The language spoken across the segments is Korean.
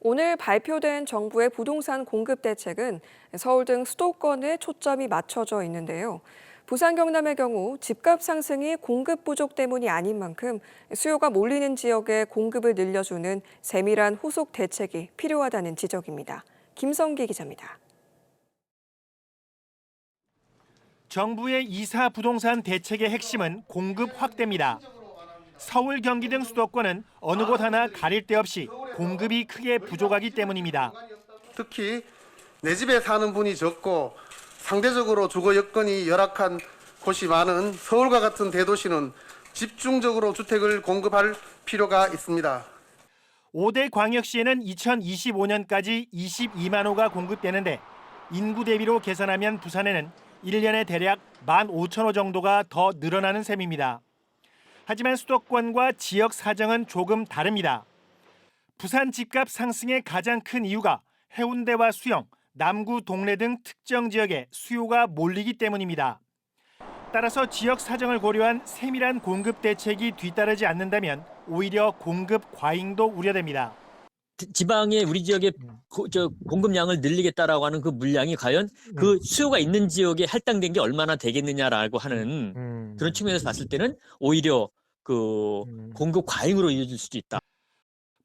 오늘 발표된 정부의 부동산 공급 대책은 서울 등 수도권에 초점이 맞춰져 있는데요. 부산, 경남의 경우 집값 상승이 공급 부족 때문이 아닌 만큼 수요가 몰리는 지역에 공급을 늘려주는 세밀한 후속 대책이 필요하다는 지적입니다. 김성기 기자입니다. 정부의 2사 부동산 대책의 핵심은 공급 확대입니다. 서울, 경기 등 수도권은 어느 곳 하나 가릴 데 없이 공급이 크게 부족하기 때문입니다. 특히 내 집에 사는 분이 적고 상대적으로 주거 여건이 열악한 곳이 많은 서울과 같은 대도시는 집중적으로 주택을 공급할 필요가 있습니다. 5대 광역시에는 2025년까지 22만 호가 공급되는데 인구 대비로 계산하면 부산에는 1년에 대략 15,000호 정도가 더 늘어나는 셈입니다. 하지만 수도권과 지역 사정은 조금 다릅니다. 부산 집값 상승의 가장 큰 이유가 해운대와 수영, 남구, 동래 등 특정 지역에 수요가 몰리기 때문입니다. 따라서 지역 사정을 고려한 세밀한 공급 대책이 뒤따르지 않는다면 오히려 공급 과잉도 우려됩니다. 지방에 우리 지역의 공급량을 늘리겠다라고 하는 그 물량이 과연 그 수요가 있는 지역에 할당된 게 얼마나 되겠느냐라고 하는 그런 측면에서 봤을 때는 오히려 그 공급 과잉으로 이어질 수도 있다.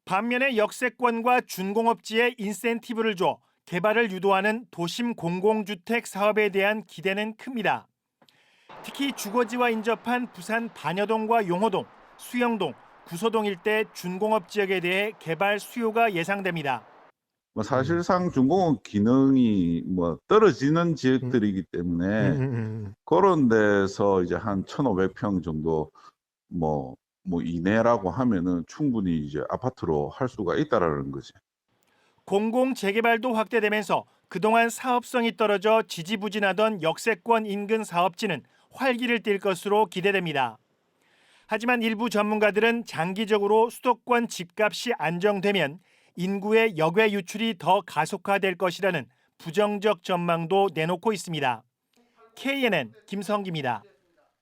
반면에 역세권과 준공업지에 인센티브를 줘 개발을 유도하는 도심 공공주택 사업에 대한 기대는 큽니다. 특히 주거지와 인접한 부산 반여동과 용호동, 수영동, 구소동 일대 준공업 지역에 대해 개발 수요가 예상됩니다. 사실상 준공업 기능이 떨어지는 지역들이기 때문에 그런 데서 이제 한 1,500평 정도 이내라고 하면은 충분히 이제 아파트로 할 수가 있다라는 거지. 공공 재개발도 확대되면서 그동안 사업성이 떨어져 지지부진하던 역세권 인근 사업지는 활기를 띨 것으로 기대됩니다. 하지만 일부 전문가들은 장기적으로 수도권 집값이 안정되면 인구의 역외 유출이 더 가속화될 것이라는 부정적 전망도 내놓고 있습니다. KNN 김성기입니다.